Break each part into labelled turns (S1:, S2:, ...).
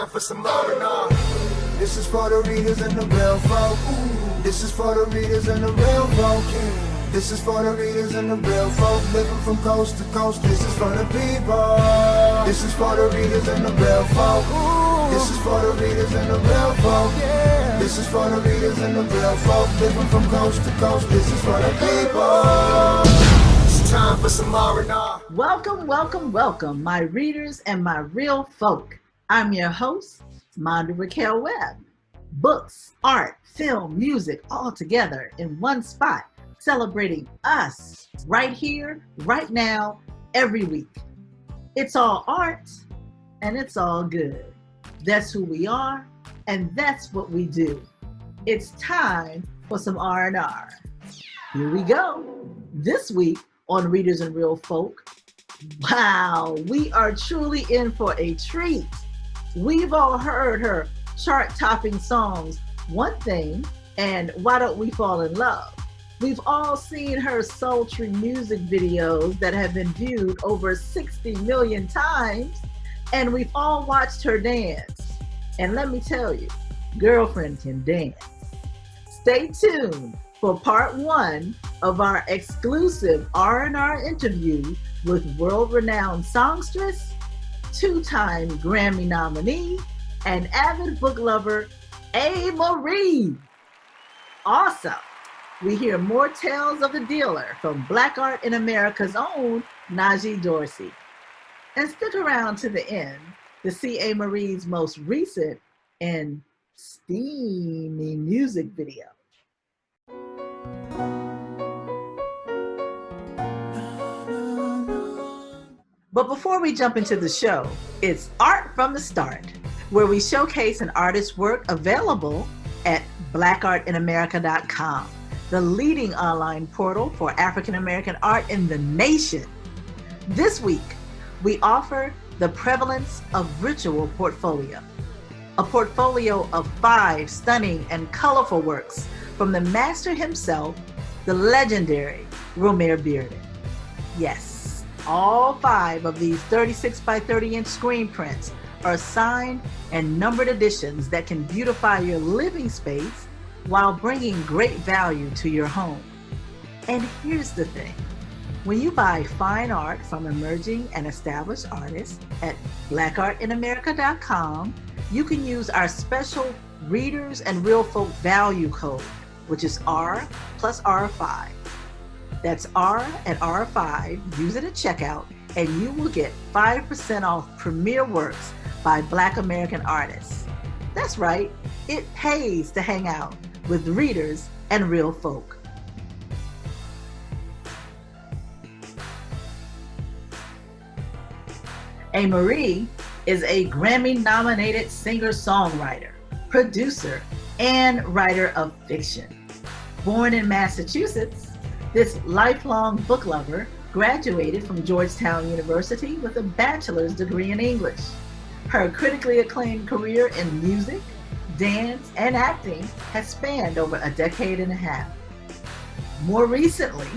S1: for some R&R. This is for the readers and the real folk. This is for the readers and the real folk. This is for the readers and the real folk living from coast to coast. This is for the people. This is for the readers and the real folk. This is for the readers and the real folk. This is for the readers and the real folk living from coast to coast. This is for the people. It's time for some R&R.
S2: Welcome, welcome, welcome, my readers and my real folk. I'm your host, Monda Raquel Webb. Books, art, film, music, all together in one spot, celebrating us right here, right now, every week. It's all art and it's all good. That's who we are and that's what we do. It's time for some R&R. Here we go. This week on Readers and Real Folk, wow, we are truly in for a treat. We've all heard her chart-topping songs, One Thing and Why Don't We Fall in Love. We've all seen her sultry music videos that have been viewed over 60 million times, and we've all watched her dance. And let me tell you, girlfriend can dance. Stay tuned for part one of our exclusive R&R interview with world-renowned songstress, two-time Grammy-nominee, and avid book lover, Amerie. Awesome. We hear more tales of the dealer from Black Art in America's own Najee Dorsey. And stick around to the end to see Amerie's most recent and steamy music video. But before we jump into the show, it's Art from the Start, where we showcase an artist's work available at blackartinamerica.com, the leading online portal for African American art in the nation. This week, we offer the Prevalence of Ritual portfolio, a portfolio of 5 stunning and colorful works from the master himself, the legendary Romare Bearden. Yes. All 5 of these 36 by 30 inch screen prints are signed and numbered editions that can beautify your living space while bringing great value to your home. And here's the thing. When you buy fine art from emerging and established artists at blackartinamerica.com, you can use our special Readers and Real Folk value code, which is R plus R5. That's R and R5, use it at checkout, and you will get 5% off premier works by Black American artists. That's right, it pays to hang out with Readers and Real Folk. Amerie is a Grammy-nominated singer-songwriter, producer, and writer of fiction. Born in Massachusetts, this lifelong book lover graduated from Georgetown University with a bachelor's degree in English. Her critically acclaimed career in music, dance, and acting has spanned over a decade and a half. More recently,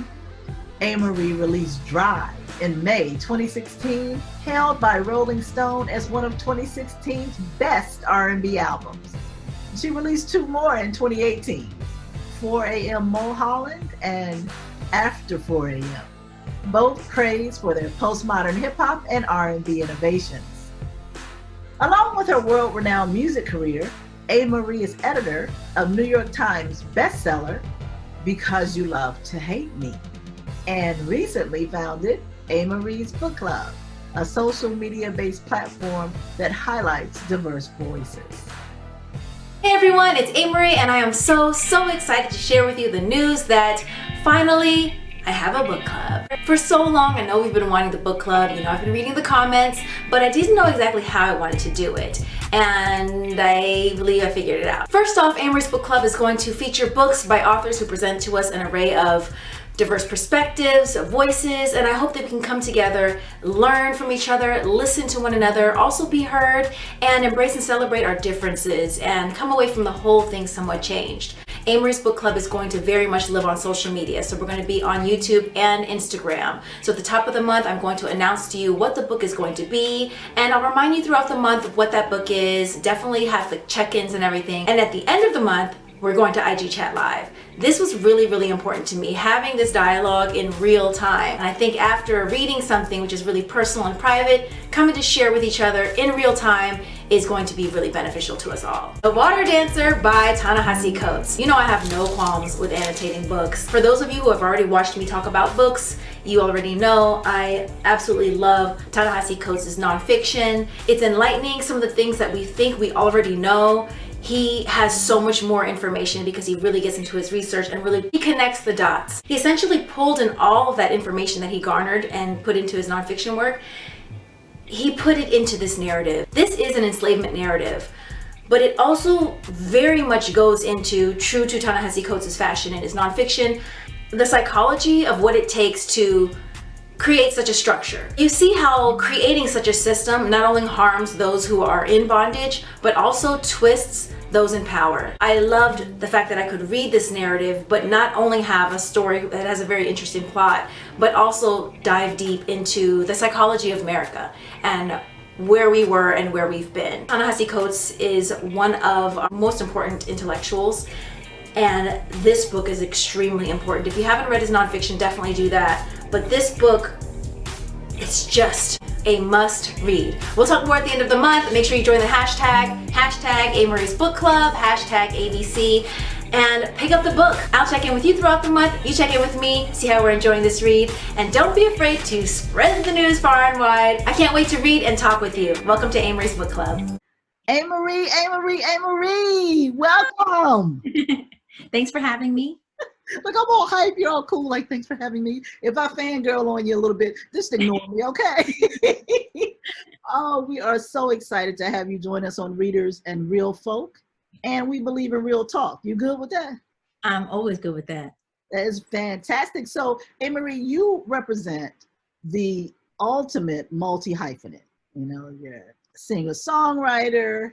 S2: Amerie released Drive in May 2016, hailed by Rolling Stone as one of 2016's best R&B albums. She released 2 more in 2018. 4 a.m. Mulholland and After 4 a.m. Both praised for their postmodern hip-hop and R&B innovations. Along with her world-renowned music career, Amerie is editor of New York Times bestseller, Because You Love to Hate Me, and recently founded Amerie's Book Club, a social media-based platform that highlights diverse voices.
S3: Hey everyone, it's Amerie and I am so excited to share with you the news that finally I have a book club. For so long, I know we've been wanting the book club, I've been reading the comments, but I didn't know exactly how I wanted to do it. And I believe I figured it out. First off, Amerie's Book Club is going to feature books by authors who present to us an array of diverse perspectives, voices, and I hope that we can come together, learn from each other, listen to one another, also be heard, and embrace and celebrate our differences, and come away from the whole thing somewhat changed. Amerie's Book Club is going to very much live on social media, so we're going to be on YouTube and Instagram. So at the top of the month, I'm going to announce to you what the book is going to be, and I'll remind you throughout the month of what that book is. Definitely have the check-ins and everything. And at the end of the month, we're going to IG Chat Live. This was really, really important to me, having this dialogue in real time. And I think after reading something which is really personal and private, coming to share with each other in real time is going to be really beneficial to us all. The Water Dancer by Ta-Nehisi Coates. You know I have no qualms with annotating books. For those of you who have already watched me talk about books, you already know I absolutely love Ta-Nehisi Coates' nonfiction. It's enlightening, some of the things that we think we already know. He has so much more information because he really gets into his research and really he connects the dots. He essentially pulled in all of that information that he garnered and put into his nonfiction work. He put it into this narrative. This is an enslavement narrative, but it also very much goes into, true to Ta-Nehisi Coates' fashion in his nonfiction, the psychology of what it takes to create such a structure. You see how creating such a system not only harms those who are in bondage, but also twists those in power. I loved the fact that I could read this narrative, but not only have a story that has a very interesting plot, but also dive deep into the psychology of America and where we were and where we've been. Ta-Nehisi Coates is one of our most important intellectuals, and this book is extremely important. If you haven't read his nonfiction, definitely do that. But this book, it's just a must read. We'll talk more at the end of the month. Make sure you join the hashtag Amerie's Book Club, hashtag ABC, and pick up the book. I'll check in with you throughout the month. You check in with me, see how we're enjoying this read, and don't be afraid to spread the news far and wide. I can't wait to read and talk with you. Welcome to Amerie's Book Club.
S2: Amerie, welcome.
S3: Thanks for having me.
S2: Look, I'm all hype. You're all cool. Like, thanks for having me. If I fangirl on you a little bit, just ignore me, okay? Oh, we are so excited to have you join us on Readers and Real Folk. And we believe in real talk. You good with that?
S4: I'm always good with that.
S2: That is fantastic. So, Amerie, you represent the ultimate multi-hyphenate. You know, you're a singer-songwriter,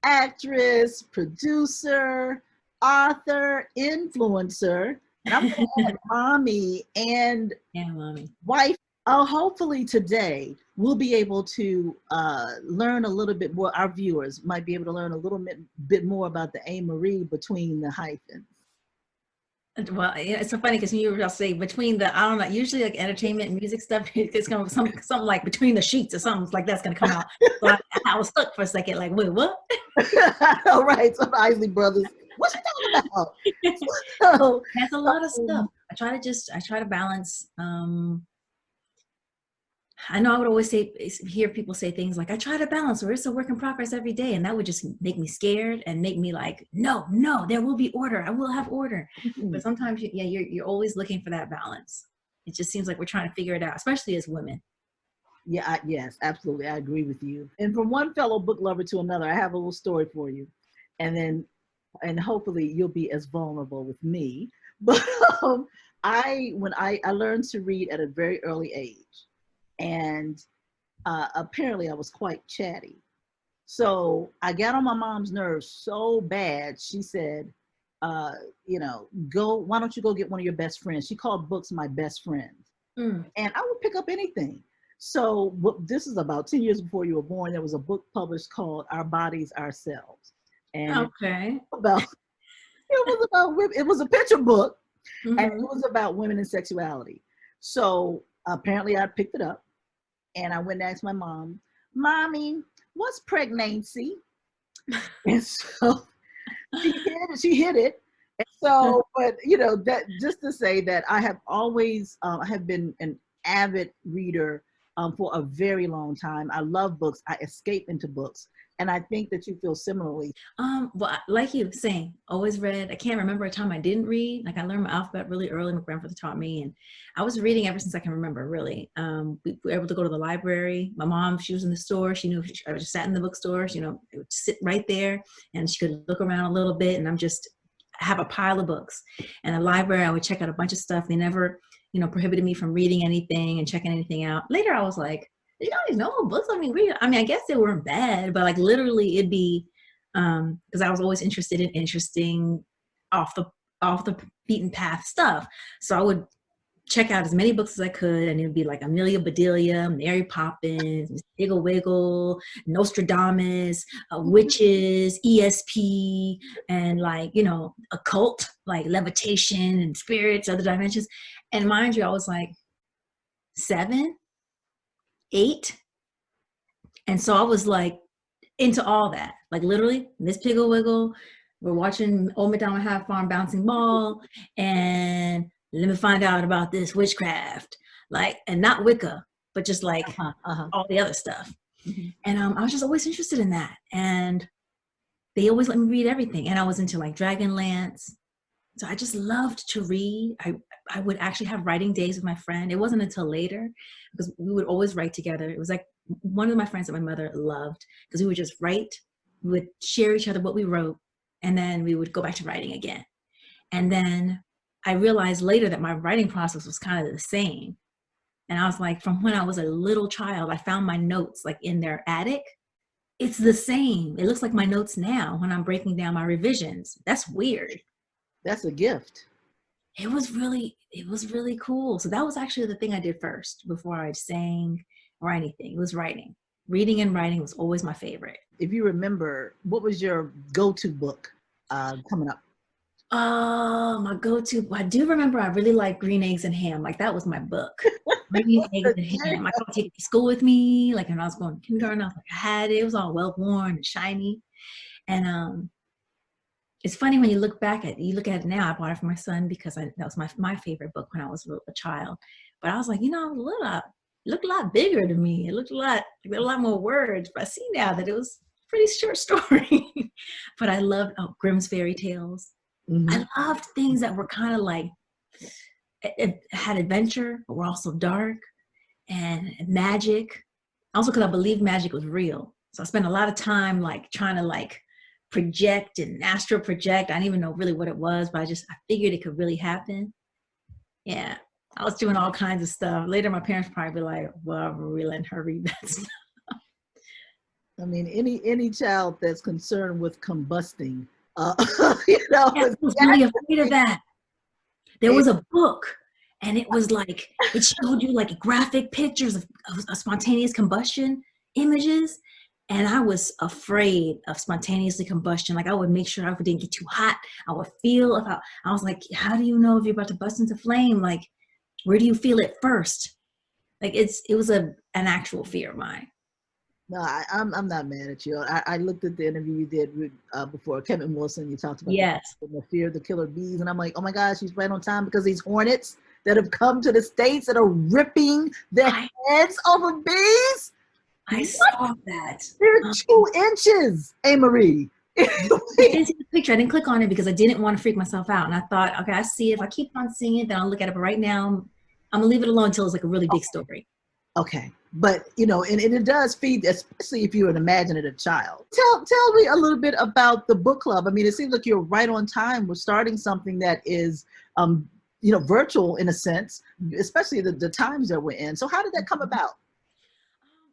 S2: actress, producer, author, influencer, and I'm going to add mommy and
S4: mommy.
S2: wife. Hopefully today we'll be able to learn a little bit more. Our viewers might be able to learn a little bit more about the Amerie between the hyphens.
S4: Well, it's so funny because you were say between the, I don't know, usually like entertainment and music stuff, it's going to something like between the sheets or something like that's going to come out. So I was stuck for a second, like, wait, what?
S2: All right, so the Isley Brothers. What you talking about? So,
S4: that's a lot of stuff. I try to balance. I know I would always hear people say things like, I try to balance, or it's a work in progress every day. And that would just make me scared and make me like, no, there will be order. I will have order. Mm-hmm. But sometimes, you're always looking for that balance. It just seems like we're trying to figure it out, especially as women.
S2: Yeah, yes, absolutely. I agree with you. And from one fellow book lover to another, I have a little story for you. And hopefully you'll be as vulnerable with me. But I learned to read at a very early age. And apparently I was quite chatty. So I got on my mom's nerves so bad. She said, why don't you go get one of your best friends? She called books my best friends. And I would pick up anything. So this is about 10 years before you were born. There was a book published called Our Bodies, Ourselves. And
S4: okay.
S2: it was a picture book,
S4: mm-hmm.
S2: and it was about women and sexuality. So apparently I picked it up and I went and asked my mom, Mommy, what's pregnancy? And so she hit it. And so, but that just to say that I have always, I have been an avid reader for a very long time. I love books. I escape into books. And I think that you feel similarly.
S4: Well, like you saying, always read. I can't remember a time I didn't read. Like I learned my alphabet really early. My grandfather taught me, and I was reading ever since I can remember. Really, we were able to go to the library. My mom, she was in the store. She knew I just sat in the bookstore. It would sit right there, and she could look around a little bit. And have a pile of books. And a library, I would check out a bunch of stuff. They never, prohibited me from reading anything and checking anything out. Later, I was like, you always know books let me read. I mean, I guess they weren't bad, but like literally it'd be, because I was always interested in interesting off the beaten path stuff. So I would check out as many books as I could, and it would be like Amelia Bedelia, Mary Poppins, Miss Wiggle Wiggle, Nostradamus, witches, ESP, and like, occult, like levitation and spirits, other dimensions. And mind you, I was like 7, 8. And so I was like into all that, like literally Miss Piggle Wiggle. We're watching Old MacDonald Half Farm Bouncing Ball, and let me find out about this witchcraft, like, and not Wicca, but just like all the other stuff. Mm-hmm. And I was just always interested in that. And they always let me read everything. And I was into like Dragonlance. So I just loved to read. I would actually have writing days with my friend. It wasn't until later, because we would always write together. It was like one of my friends that my mother loved, because we would just write, we would share each other what we wrote, and then we would go back to writing again. And then I realized later that my writing process was kind of the same. And I was like, from when I was a little child, I found my notes like in their attic. It's the same. It looks like my notes now when I'm breaking down my revisions. That's weird.
S2: That's a gift.
S4: It was really cool. So that was actually the thing I did first before I sang or anything. It was writing. Reading and writing was always my favorite.
S2: If you remember, what was your go-to book coming up?
S4: My go-to, I do remember I really liked Green Eggs and Ham. Like that was my book. Green Eggs and Ham. I could take it to school with me. Like when I was going to kindergarten, I was like, I had it. It was all well-worn and shiny. And it's funny when you look at it now. I bought it for my son because that was my favorite book when I was a child. But I was like, it looked a lot bigger to me. It looked a lot more words. But I see now that it was a pretty short story. But I loved Grimm's fairy tales. Mm-hmm. I loved things that were kind of like, it had adventure, but were also dark, and magic. Also, because I believed magic was real. So I spent a lot of time like trying to like project and astral project. I didn't even know really what it was, but I figured it could really happen. Yeah. I was doing all kinds of stuff. Later, my parents probably be like, well, we're really letting her read that stuff.
S2: I mean, any child that's concerned with combusting,
S4: I was really afraid of that. There was a book, and it was like, it showed you like graphic pictures of spontaneous combustion images. And I was afraid of spontaneously combustion. Like I would make sure I didn't get too hot. I would feel I was like, how do you know if you're about to bust into flame? Like, where do you feel it first? Like it was an actual fear of mine.
S2: No, I'm not mad at you. I looked at the interview you did with before Kevin Wilson. You talked about the fear of the killer bees, and I'm like, oh my gosh, she's right on time, because these hornets that have come to the States that are ripping their heads over bees.
S4: I saw that.
S2: They're 2 inches, Amerie.
S4: I didn't see the picture. I didn't click on it because I didn't want to freak myself out. And I thought, okay, I see it. If I keep on seeing it, then I'll look at it. But right now, I'm gonna leave it alone until it's like a really big story.
S2: Okay. But, and it does feed, especially if you're an imaginative child. Tell me a little bit about the book club. I mean, it seems like you're right on time with starting something that is, virtual in a sense, especially the times that we're in. So how did that come about?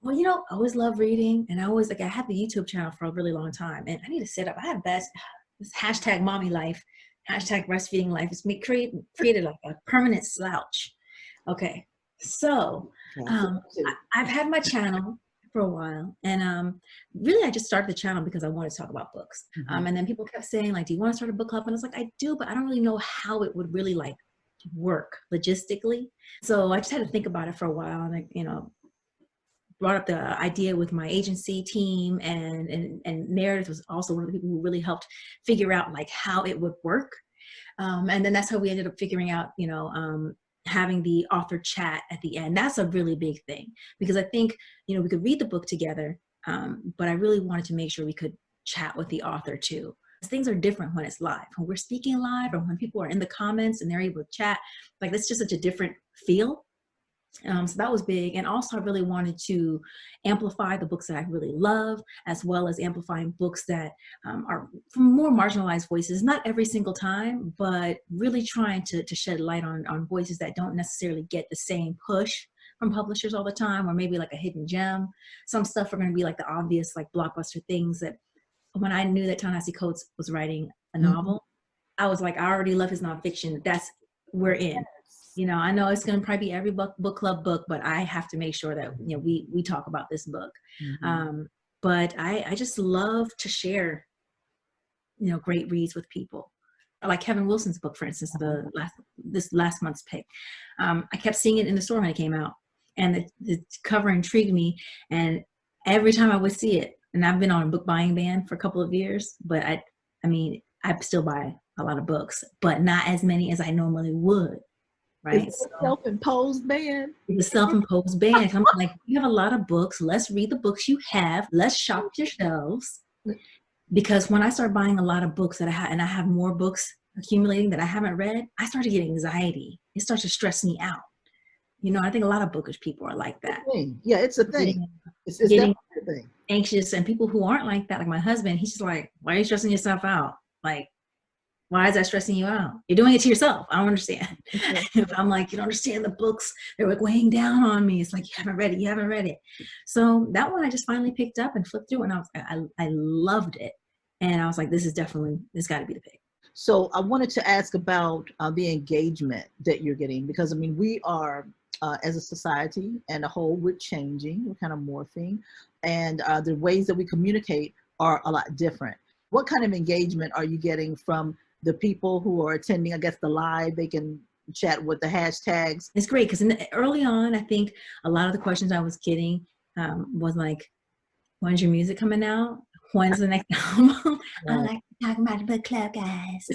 S4: Well, I always love reading, and I had the YouTube channel for a really long time, and I need to set up. I have this hashtag mommy life, hashtag breastfeeding life. It's created like a permanent slouch. Okay. So I've had my channel for a while, and really I just started the channel because I wanted to talk about books. Mm-hmm. And then people kept saying like, do you want to start a book club? And I was like, I do, but I don't really know how it would really like work logistically. So I just had to think about it for a while, and brought up the idea with my agency team, and Meredith was also one of the people who really helped figure out like how it would work. And then that's how we ended up figuring out, having the author chat at the end. That's a really big thing, because I think, we could read the book together, but I really wanted to make sure we could chat with the author too. Things are different when it's live. When we're speaking live, or when people are in the comments and they're able to chat, like that's just such a different feel. So that was big. And also I really wanted to amplify the books that I really love, as well as amplifying books that are from more marginalized voices, not every single time, but really trying to shed light on voices that don't necessarily get the same push from publishers all the time, or maybe like a hidden gem. Some stuff are going to be like the obvious, like blockbuster things that when I knew that Ta-Nehisi Coates was writing a novel, I was like, I already love his nonfiction. We're in. You know, I know it's going to probably be every book club book, but I have to make sure that, you know, we talk about this book. But I just love to share, you know, great reads with people. Like Kevin Wilson's book, for instance, this last month's pick. I kept seeing it in the store when it came out, and the cover intrigued me. And every time I would see it, and I've been on a book buying ban for a couple of years, but I mean, I still buy a lot of books, but not as many as I normally would. Right.
S2: It's a self-imposed ban.
S4: It's a self-imposed ban. I'm like, you have a lot of books. Let's read the books you have. Let's shop your shelves. Because when I start buying a lot of books that I have, and I have more books accumulating that I haven't read, I start to get anxiety. It starts to stress me out. You know, I think a lot of bookish people are like that.
S2: Yeah, it's a thing. It's
S4: getting
S2: definitely a thing.
S4: Anxious, and people who aren't like that, like my husband, he's just like, why are you stressing yourself out? Like, why is that stressing you out? You're doing it to yourself. I don't understand. If I'm like, you don't understand the books, they're like weighing down on me. It's like, you haven't read it. You haven't read it. So that one I just finally picked up and flipped through, and I loved it. And I was like, this got to be the pick.
S2: So I wanted to ask about the engagement that you're getting, because I mean, we are, as a society and a whole, we're changing, we're kind of morphing, and the ways that we communicate are a lot different. What kind of engagement are you getting from the people who are attending, I guess, the live? They can chat with the hashtags.
S4: It's great because early on, I think a lot of the questions I was getting was like, when's your music coming out? When's the next album? I like to talk about the book club, guys.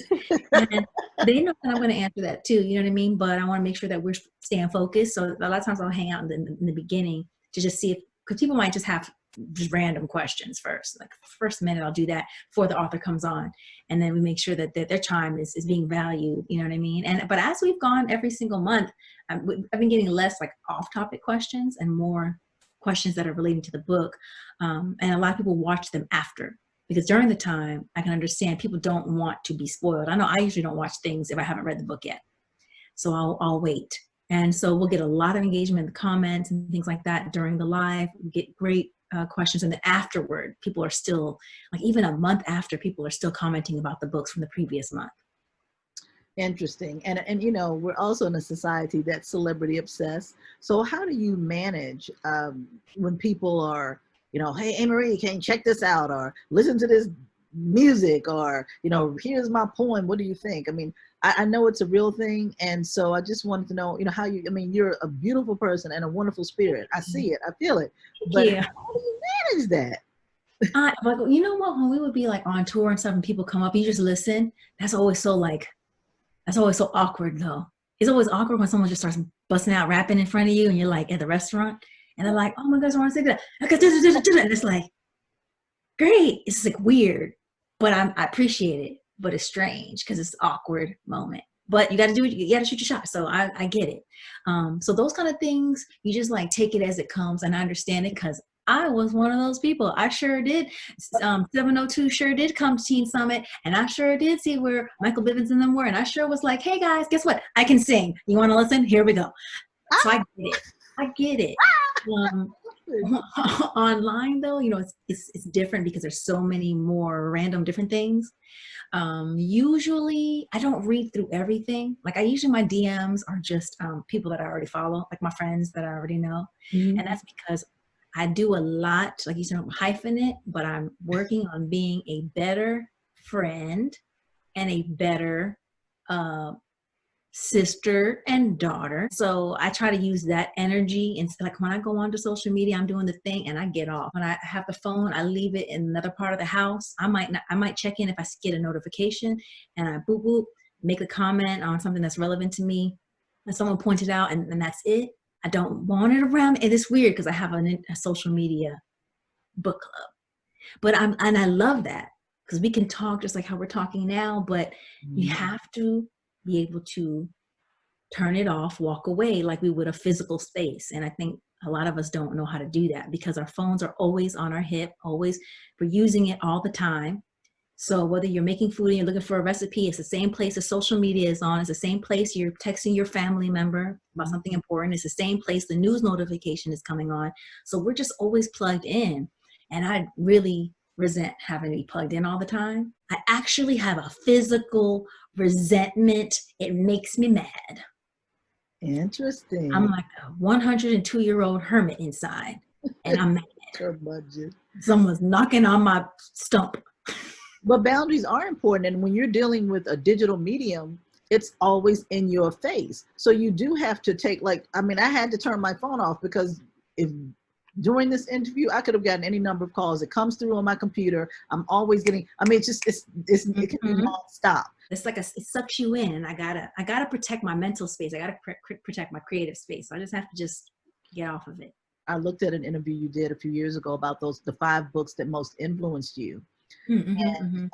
S4: And they know that I'm going to answer that too, you know what I mean? But I want to make sure that we're staying focused. So a lot of times I'll hang out in the beginning to just see if, because people might just have just random questions first. Like first minute I'll do that before the author comes on, and then we make sure that their time is being valued, you know what I mean? But as we've gone every single month, I've been getting less like off-topic questions and more questions that are relating to the book, and a lot of people watch them after, because during the time I can understand people don't want to be spoiled. I know I usually don't watch things if I haven't read the book yet, so I'll wait. And so we'll get a lot of engagement in the comments and things like that during the live. We get great questions, and then afterward, people are still, like even a month after, people are still commenting about the books from the previous month.
S2: Interesting. And you know, we're also in a society that's celebrity obsessed. So how do you manage when people are, you know, hey, Amerie, can you check this out, or listen to this music, or, you know, here's my poem, what do you think? I mean, I know it's a real thing, and so I just wanted to know, you know, how you, I mean, you're a beautiful person and a wonderful spirit. I see it, I feel it, but
S4: yeah.
S2: How do you manage that?
S4: Like, you know what, when we would be like on tour and stuff and people come up, you just listen, that's always so awkward though. It's always awkward when someone just starts busting out rapping in front of you and you're like at the restaurant and they're like, oh my gosh, I want to say that. And it's like, great. It's like weird, but I appreciate it, but it's strange because it's an awkward moment. But you got to do it. You got to shoot your shot. So I get it. So those kind of things, you just like take it as it comes, and I understand it because I was one of those people. I sure did. 702 sure did come to Teen Summit, and I sure did see where Michael Bivins and them were, and I sure was like, hey guys, guess what? I can sing. You want to listen? Here we go. So I get it. I get it. Online though, you know, it's different because there's so many more random different things. Usually I don't read through everything. Like my DMs are just people that I already follow, like my friends that I already know. And that's because I do a lot, like you said, I'm hyphenate, but I'm working on being a better friend and a better sister and daughter. So I try to use that energy. And like when I go onto social media, I'm doing the thing and I get off. When I have the phone, I leave it in another part of the house. I might check in if I get a notification, and I boop, boop, make a comment on something that's relevant to me and someone pointed out, and that's it. I don't want it around. It is weird because I have a social media book club, but I love that because we can talk just like how we're talking now, but you have to be able to turn it off, walk away like we would a physical space. And I think a lot of us don't know how to do that because our phones are always on our hip, always, we're using it all the time. So whether you're making food and you're looking for a recipe, it's the same place the social media is on. It's the same place you're texting your family member about something important. It's the same place the news notification is coming on. So we're just always plugged in. And I really resent having to be plugged in all the time. I actually have a physical resentment. It makes me mad.
S2: Interesting.
S4: I'm like a 102-year-old hermit inside, and I'm mad. Someone's knocking on my stump.
S2: But boundaries are important. And when you're dealing with a digital medium, it's always in your face. So you do have to take, like, I mean, I had to turn my phone off because if during this interview, I could have gotten any number of calls. It comes through on my computer. I'm always getting, I mean, it can be nonstop.
S4: It's like it sucks you in, and I gotta protect my mental space. I gotta protect my creative space. So I just have to just get off of it.
S2: I looked at an interview you did a few years ago about the 5 books that most influenced you. And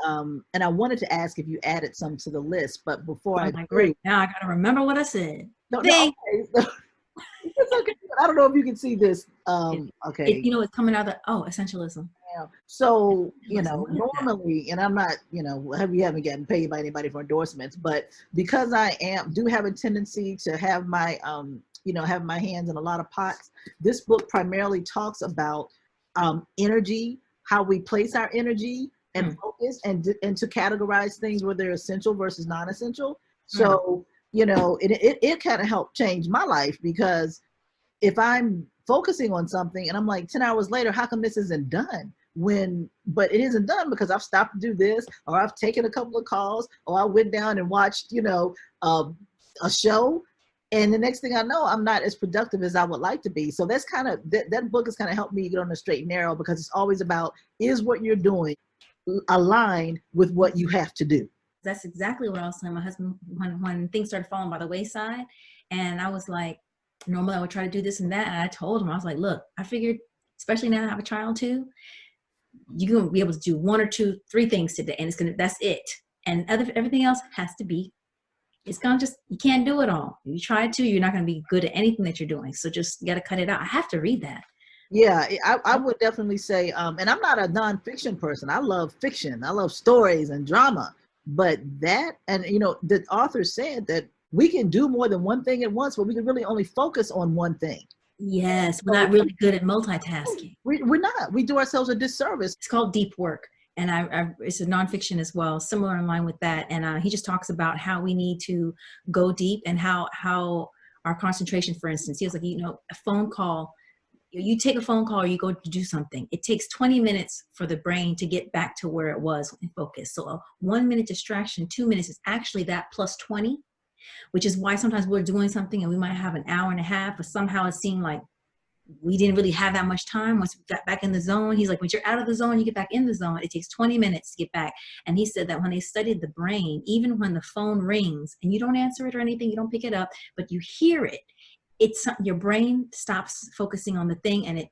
S2: I wanted to ask if you added some to the list, but before
S4: great. Now I gotta remember what I said.
S2: No, okay. It's okay. I don't know if you can see this. Okay.
S4: It's coming out of essentialism.
S2: Yeah. So, normally, and I'm not, we haven't gotten paid by anybody for endorsements, but because I do have a tendency to have my, have my hands in a lot of pots, this book primarily talks about energy, how we place our energy and focus, and to categorize things where they're essential versus non-essential. So, it kind of helped change my life, because if I'm focusing on something and I'm like 10 hours later, how come this isn't done? But it isn't done because I've stopped to do this, or I've taken a couple of calls, or I went down and watched, a show. And the next thing I know, I'm not as productive as I would like to be. So that's kind of, that book has kind of helped me get on the straight and narrow, because it's always about, is what you're doing aligned with what you have to do?
S4: That's exactly what I was telling my husband when things started falling by the wayside. And I was like, normally I would try to do this and that. And I told him, I was like, look, I figured, especially now I have a child too, you're going to be able to do 1 or 2, 3 things today. And that's it. And everything else has to be, it's going to you can't do it all. If you try to, you're not going to be good at anything that you're doing. So just you got to cut it out. I have to read that.
S2: Yeah, I would definitely say, and I'm not a nonfiction person. I love fiction. I love stories and drama. But that, and the author said that we can do more than one thing at once, but we can really only focus on one thing.
S4: Yes, we're not really good at multitasking.
S2: We're not. We do ourselves a disservice.
S4: It's called Deep Work. And it's a nonfiction as well, similar in line with that. And he just talks about how we need to go deep, and how our concentration, for instance, he was like, a phone call, you take a phone call or you go to do something, it takes 20 minutes for the brain to get back to where it was in focus. So a 1 minute distraction, 2 minutes is actually that plus 20, which is why sometimes we're doing something and we might have an hour and a half, but somehow it seemed like we didn't really have that much time. Once we got back in the zone, he's like, once you're out of the zone, you get back in the zone. It takes 20 minutes to get back. And he said that when they studied the brain, even when the phone rings and you don't answer it or anything, you don't pick it up, but you hear it, your brain stops focusing on the thing, and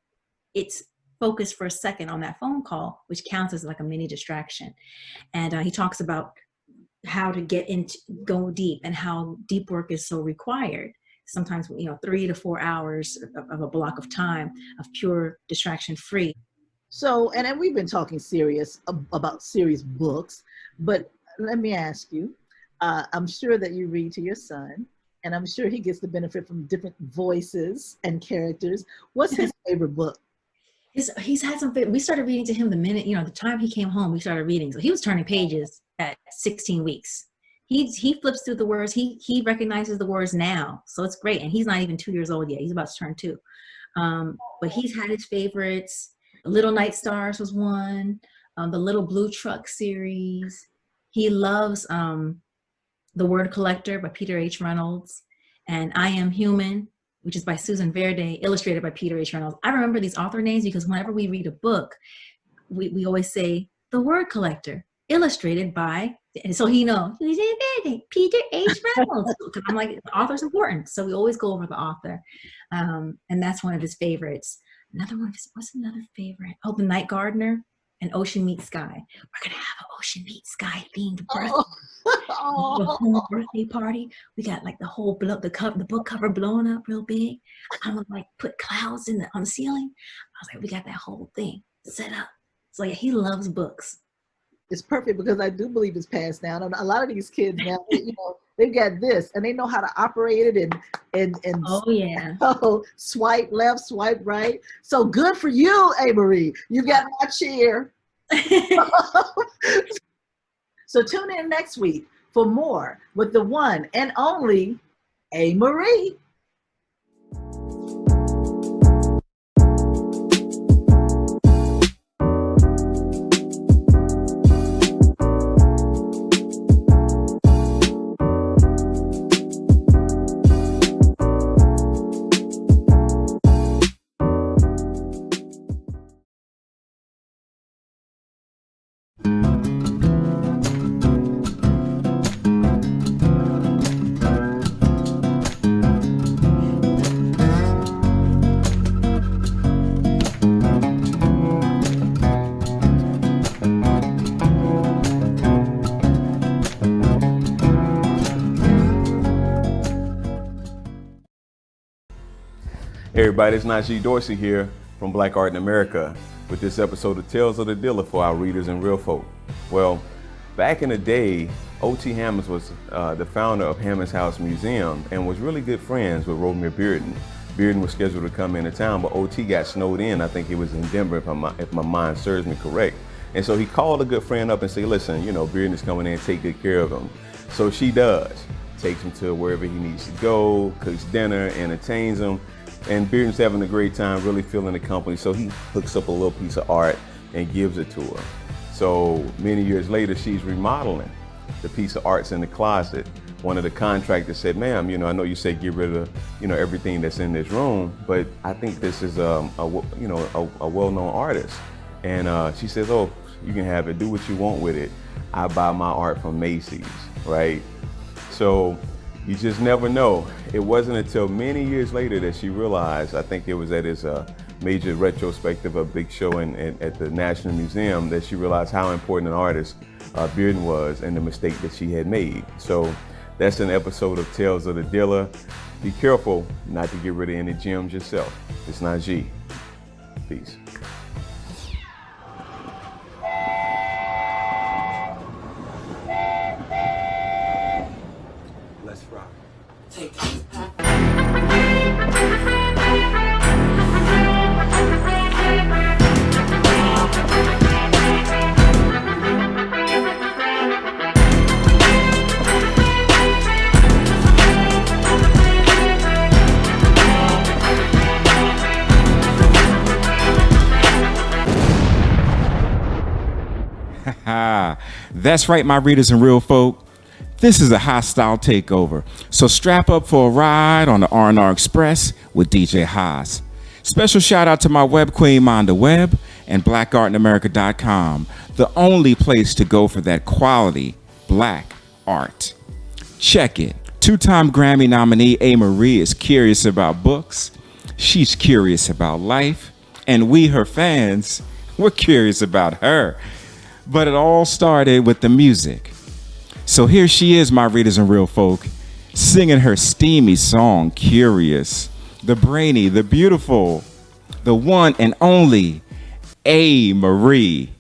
S4: it's focused for a second on that phone call, which counts as like a mini distraction. And he talks about how to go deep, and how deep work is so required. Sometimes, 3 to 4 hours of a block of time of pure distraction free.
S2: So, and then we've been talking about serious books, but let me ask you, I'm sure that you read to your son, and I'm sure he gets the benefit from different voices and characters. What's his favorite book?
S4: He's had some, we started reading to him the minute, the time he came home, we started reading. So he was turning pages at 16 weeks. He flips through the words. He recognizes the words now. So it's great. And he's not even 2 years old yet. He's about to turn 2. But he's had his favorites. Little Night Stars was one. The Little Blue Truck series. He loves The Word Collector by Peter H. Reynolds, and I Am Human, which is by Susan Verde, illustrated by Peter H. Reynolds. I remember these author names because whenever we read a book, we always say The Word Collector, illustrated by, and so he knows, Peter H. Reynolds. I'm like, the author's important. So we always go over the author. And that's one of his favorites. Another one, what's another favorite? Oh, The Night Gardener. an Ocean Meets Sky. We're gonna have an Ocean Meets Sky themed birthday.
S2: Oh.
S4: A whole birthday party. We got like the whole the book cover blown up real big. I'm gonna like put clouds on the ceiling. I was like, we got that whole thing set up. So yeah, he loves books.
S2: It's perfect because I do believe it's passed down. And a lot of these kids now, they've got this and they know how to operate it and
S4: Oh yeah.
S2: Swipe left, swipe right. So good for you, Amerie. You got my cheer. So tune in next week for more with the one and only Amerie.
S5: Hey everybody, it's Najee Dorsey here from Black Art in America with this episode of Tales of the Dealer for our readers and real folk. Well, back in the day, O.T. Hammonds was the founder of Hammonds House Museum and was really good friends with Romeo Bearden. Bearden was scheduled to come into town, but O.T. got snowed in. I think he was in Denver, if my mind serves me correct. And so he called a good friend up and said, listen, Bearden is coming in, take good care of him. So she does. Takes him to wherever he needs to go, cooks dinner, entertains him. And Bearden's having a great time, really feeling the company. So he hooks up a little piece of art and gives it to her. So many years later, she's remodeling. The piece of art's in the closet. One of the contractors said, ma'am, I know you say get rid of, everything that's in this room, but I think this is a well-known artist. And she says, oh, you can have it, do what you want with it. I buy my art from Macy's, right? So you just never know. It wasn't until many years later that she realized, I think it was at his major retrospective, a big show at the National Museum, that she realized how important an artist Bearden was and the mistake that she had made. So that's an episode of Tales of the Dealer. Be careful not to get rid of any gems yourself. It's Najee. Peace. Let's rock. Take this.
S6: That's right, my readers and real folk. This is a hostile takeover. So strap up for a ride on the R&R Express with DJ Haas. Special shout out to my web queen, Monda Webb, and blackartinamerica.com, the only place to go for that quality black art. Check it. 2-time Grammy nominee Amerie is curious about books. She's curious about life. And we, her fans, we're curious about her. But it all started with the music. So here she is, my readers and real folk, singing her steamy song, Curious. The brainy, the beautiful, the one and only Amerie.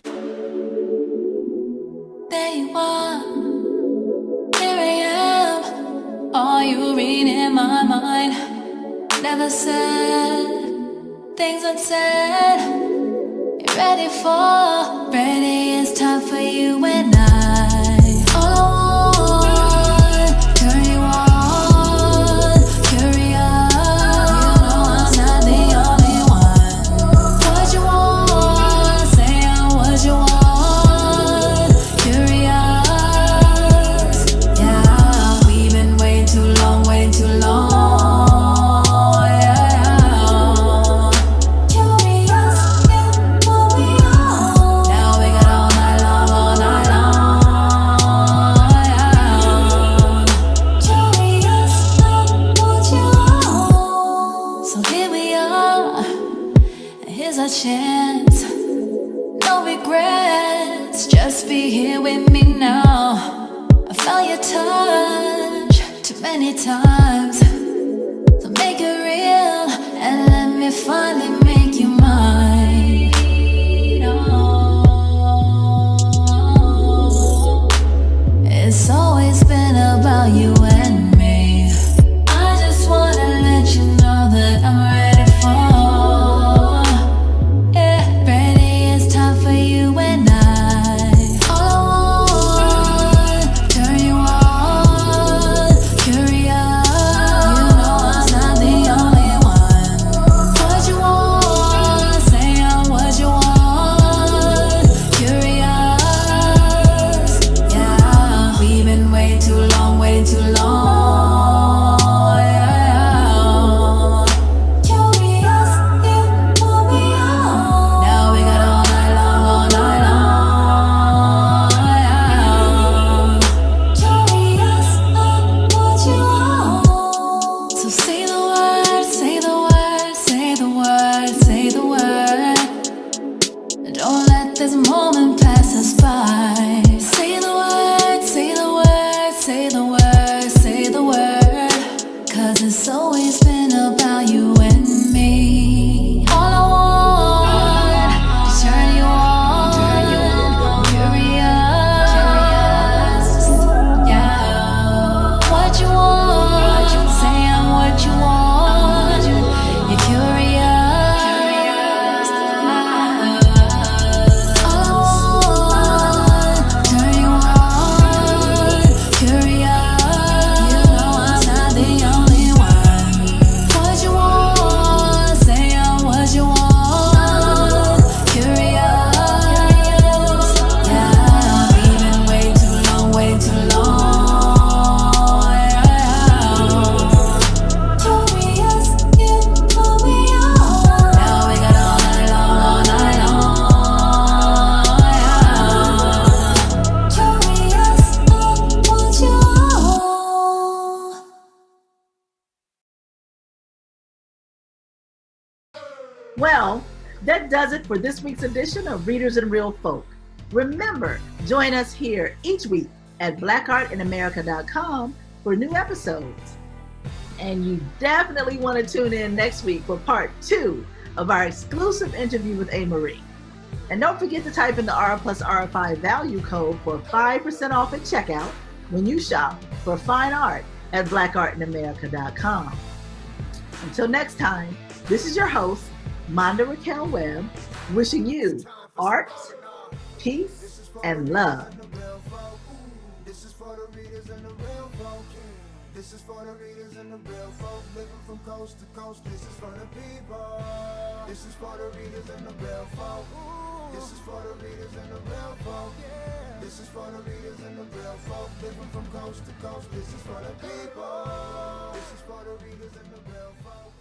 S7: There you are, here I am, all you read in my mind. Never said things unsaid. You're ready, it's time for you and I. All I want, turn you on, curious. You know I'm not the only one. What you want, say what you want, curious. Yeah, we've been waiting too long, Curious, yeah, what we on. Now we got all night long. many times. So make it real and let me finally make you mine. Oh, it's always been about you and me. I just wanna let you know that I'm ready for, yeah, ready. It's time for you and I. All I want, turn you on, curious. You know I'm not the only one. What you want, say I'm what you want, curious. Yeah, we've been waiting too long, waiting too long. Yeah, curious, you pull me on. Now we got all night long, all night long. Yeah, curious, what you want. So say the word, say the word, say the word, say the word. Don't let this moment pass us by. Say the word, say the word, say the word, say the word. 'Cause it's always been about you and me. All I want is turn you on, curious. Yeah, what you want, say I'm what you want. You're curious. All I want, turn you on, curious. You know I'm not the only one. What you want, say I'm what you want. Curious. Yeah, we've been way too long, way too long. Yeah. Curious, you pull me on. Now we got all night long, all night long. Yeah. Curious, what you want.
S2: Well, that does it for this week's edition of Readers and Real Folk. Remember, join us here each week at blackartinamerica.com for new episodes. And you definitely want to tune in next week for part 2 of our exclusive interview with Amerie. And don't forget to type in the R plus R5 value code for 5% off at checkout when you shop for fine art at blackartinamerica.com. Until next time, this is your host, Monda Raquel Webb, wishing you art, peace, and love.
S1: This is for the readers and the real folk. This is for the readers and the real folk living from coast to coast. This is for the people. This is for the readers and the real folk. This is for the readers and the real folk. This is for the readers and the real folk living from coast to coast. This is for the people. This is for the readers and the real folk.